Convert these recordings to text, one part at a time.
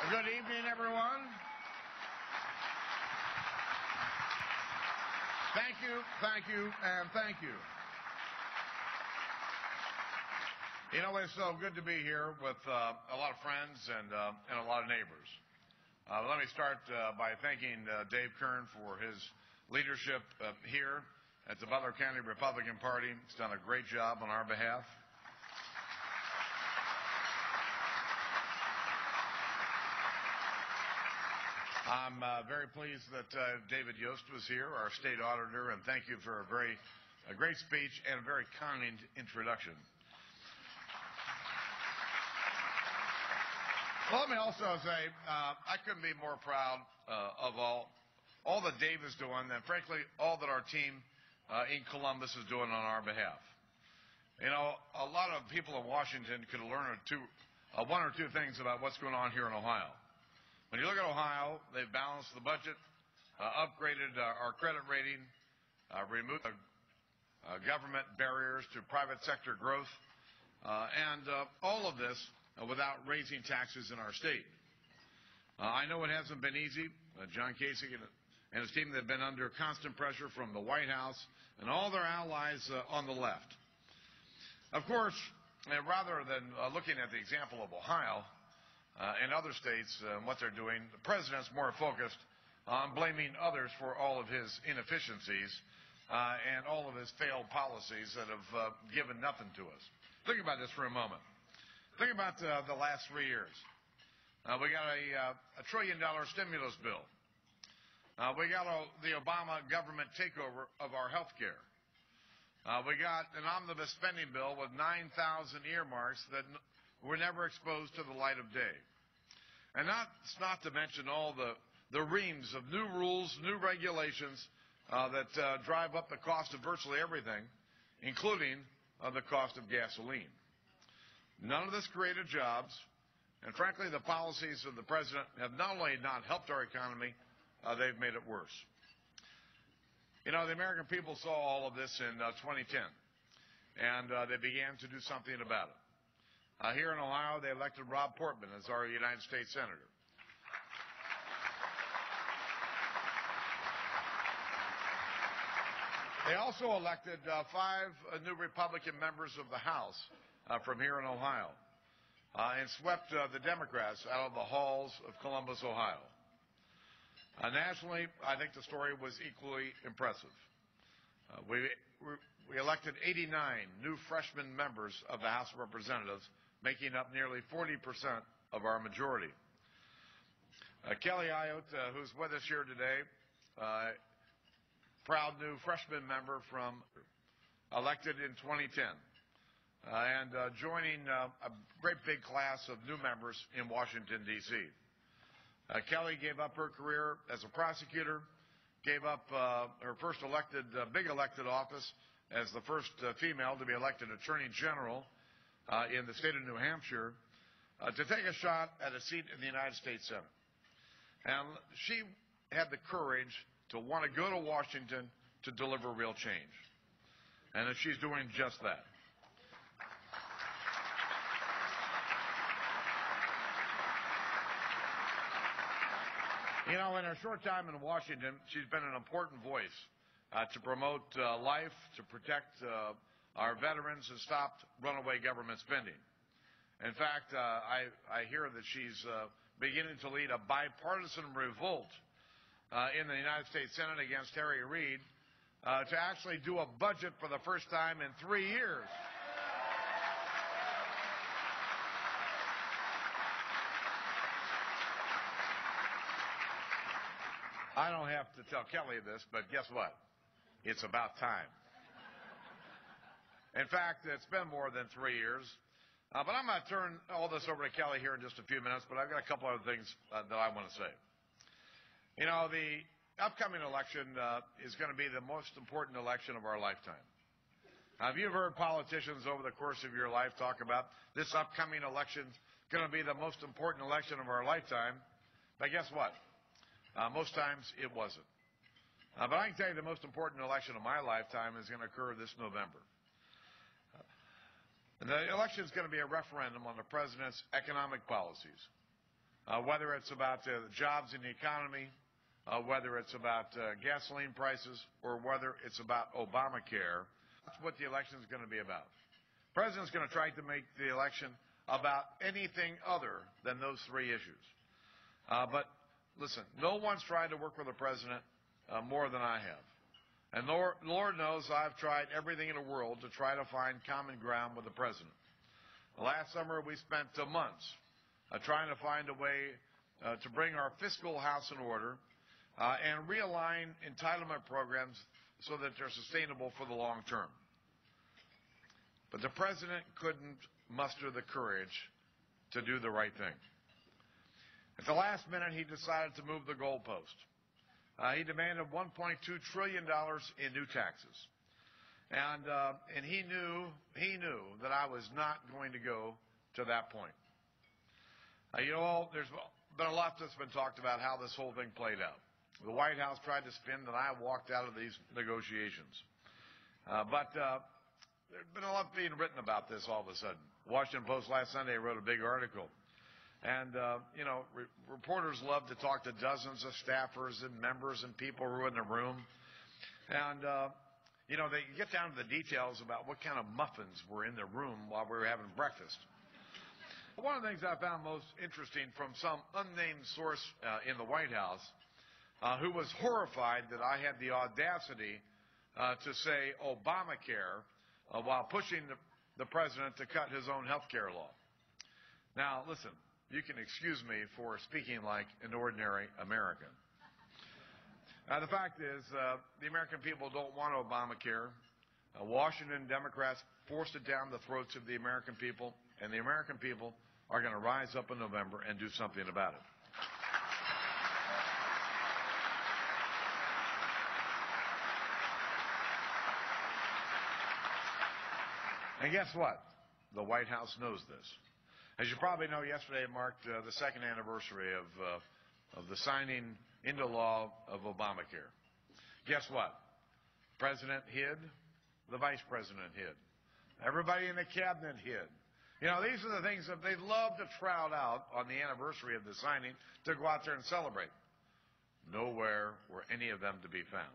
Good evening, everyone. Thank you, and thank you. You know, it's so good to be here with a lot of friends and a lot of neighbors. Let me start by thanking Dave Kern for his leadership here at the Butler County Republican Party. He's done a great job on our behalf. I'm very pleased that David Yost was here, our state auditor, and thank you for a great speech and a very kind introduction. Well, let me also say I couldn't be more proud of all that Dave is doing, and frankly, all that our team in Columbus is doing on our behalf. You know, a lot of people in Washington could learn one or two things about what's going on here in Ohio. When you look at Ohio, they've balanced the budget, upgraded our credit rating, removed government barriers to private sector growth, and all of this without raising taxes in our state. I know it hasn't been easy. John Kasich and his team have been under constant pressure from the White House and all their allies on the left. Of course, rather than looking at the example of Ohio, and other states and what they're doing, the president's more focused on blaming others for all of his inefficiencies and all of his failed policies that have given nothing to us. Think about this for a moment. Think about the last 3 years. We got a $1 trillion stimulus bill. We got the Obama government takeover of our health care. We got an omnibus spending bill with 9,000 earmarks that were never exposed to the light of day. And that's not to mention all the reams of new rules, new regulations that drive up the cost of virtually everything, including the cost of gasoline. None of this created jobs, and frankly, the policies of the president have not only not helped our economy, they've made it worse. You know, the American people saw all of this in 2010, and they began to do something about it. Here in Ohio, they elected Rob Portman as our United States Senator. They also elected 5 new Republican members of the House from here in Ohio and swept the Democrats out of the halls of Columbus, Ohio. Nationally, I think the story was equally impressive. We elected 89 new freshman members of the House of Representatives, making up nearly 40% of our majority. Kelly Ayotte, who's with us here today, proud new freshman member elected in 2010, and joining a great big class of new members in Washington, D.C. Kelly gave up her career as a prosecutor, gave up her first big elected office as the first female to be elected Attorney General in the state of New Hampshire to take a shot at a seat in the United States Senate. And she had the courage to want to go to Washington to deliver real change. And she's doing just that. You know, in her short time in Washington, she's been an important voice to promote life, to protect our veterans, and stop runaway government spending. In fact, I hear that she's beginning to lead a bipartisan revolt in the United States Senate against Harry Reid to actually do a budget for the first time in 3 years. I don't have to tell Kelly this, but guess what? It's about time. In fact, it's been more than 3 years. But I'm going to turn all this over to Kelly here in just a few minutes, but I've got a couple other things that I want to say. You know, the upcoming election is going to be the most important election of our lifetime. Have you heard politicians over the course of your life talk about this upcoming election going to be the most important election of our lifetime? But guess what? Most times it wasn't. But I can tell you the most important election of my lifetime is going to occur this November. The election is going to be a referendum on the president's economic policies. whether it's about the jobs in the economy, whether it's about gasoline prices, or whether it's about Obamacare. That's what the election is going to be about. The president's going to try to make the election about anything other than those three issues. But listen, no one's tried to work with the president more than I have. And Lord knows I've tried everything in the world to try to find common ground with the president. Last summer we spent months trying to find a way to bring our fiscal house in order and realign entitlement programs so that they're sustainable for the long term. But the president couldn't muster the courage to do the right thing. At the last minute, he decided to move the goalpost. He demanded $1.2 trillion in new taxes. And he knew that I was not going to go to that point. There's been a lot that's been talked about how this whole thing played out. The White House tried to spin that I walked out of these negotiations. But there's been a lot being written about this all of a sudden. Washington Post last Sunday wrote a big article. And, reporters love to talk to dozens of staffers and members and people who are in the room. And, they get down to the details about what kind of muffins were in the room while we were having breakfast. One of the things I found most interesting from some unnamed source in the White House who was horrified that I had the audacity to say Obamacare while pushing the president to cut his own health care law. Now, listen, you can excuse me for speaking like an ordinary American. The fact is, the American people don't want Obamacare. Washington Democrats forced it down the throats of the American people, and the American people are going to rise up in November and do something about it. And guess what? The White House knows this. As you probably know, yesterday marked the second anniversary of the signing into law of Obamacare. Guess what? The president hid. The vice president hid. Everybody in the cabinet hid. These are the things that they love to trot out on the anniversary of the signing to go out there and celebrate. Nowhere were any of them to be found.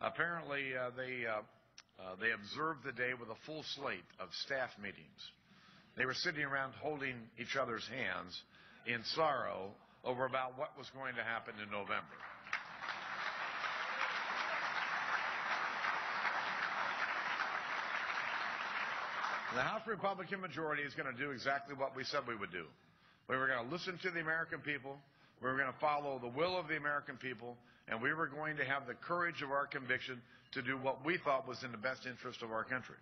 Apparently, they observed the day with a full slate of staff meetings. They were sitting around holding each other's hands in sorrow over about what was going to happen in November. The House Republican majority is going to do exactly what we said we would do. We were going to listen to the American people. We were going to follow the will of the American people. And we were going to have the courage of our conviction to do what we thought was in the best interest of our country.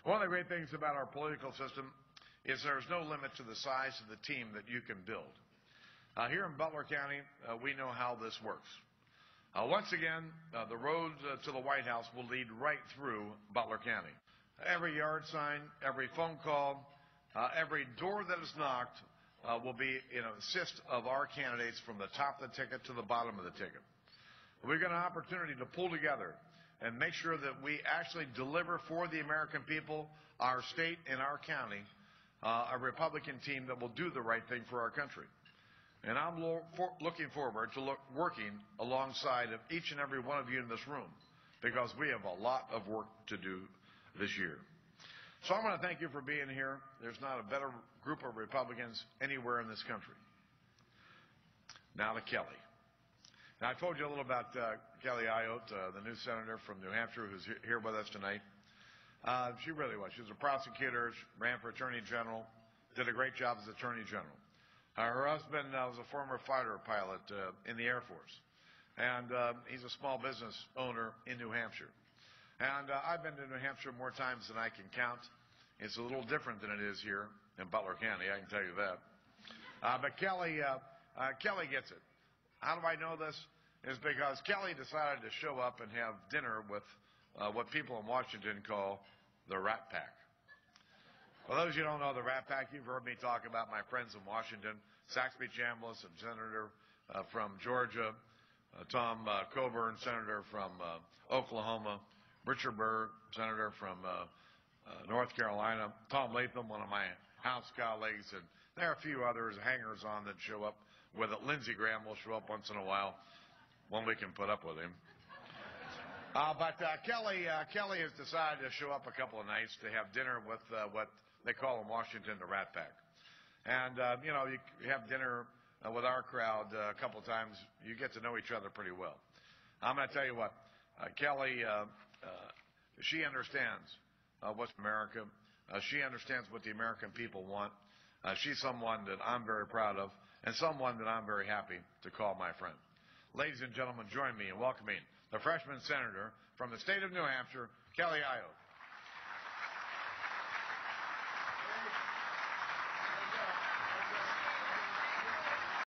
One of the great things about our political system is there's no limit to the size of the team that you can build. Here in Butler County, we know how this works. Once again, the road to the White House will lead right through Butler County. Every yard sign, every phone call, every door that is knocked will be in assist of our candidates from the top of the ticket to the bottom of the ticket. We've got an opportunity to pull together and make sure that we actually deliver for the American people, our state and our county, a Republican team that will do the right thing for our country. And I'm looking forward to working alongside of each and every one of you in this room, because we have a lot of work to do this year. So I want to thank you for being here. There's not a better group of Republicans anywhere in this country. Now to Kelly. Now, I told you a little about Kelly Ayotte, the new senator from New Hampshire, who's here with us tonight. She really was. She was a prosecutor, she ran for Attorney General, did a great job as Attorney General. Her husband was a former fighter pilot in the Air Force, and he's a small business owner in New Hampshire. And I've been to New Hampshire more times than I can count. It's a little different than it is here in Butler County, I can tell you that. But Kelly gets it. How do I know this? It's because Kelly decided to show up and have dinner with what people in Washington call the Rat Pack. For those of you who don't know the Rat Pack, you've heard me talk about my friends in Washington, Saxby Chambliss, a senator from Georgia, Tom Coburn, senator from Oklahoma, Richard Burr, senator from North Carolina, Tom Latham, one of my House colleagues, and There are a few others, hangers-on that show up with it. Lindsey Graham will show up once in a while when we can put up with him. But Kelly has decided to show up a couple of nights to have dinner with what they call in Washington the Rat Pack. And, you have dinner with our crowd a couple of times, you get to know each other pretty well. I'm going to tell you what, Kelly, she understands what's America. She understands what the American people want. She's someone that I'm very proud of and someone that I'm very happy to call my friend. Ladies and gentlemen, join me in welcoming the freshman senator from the state of New Hampshire, Kelly Ayotte.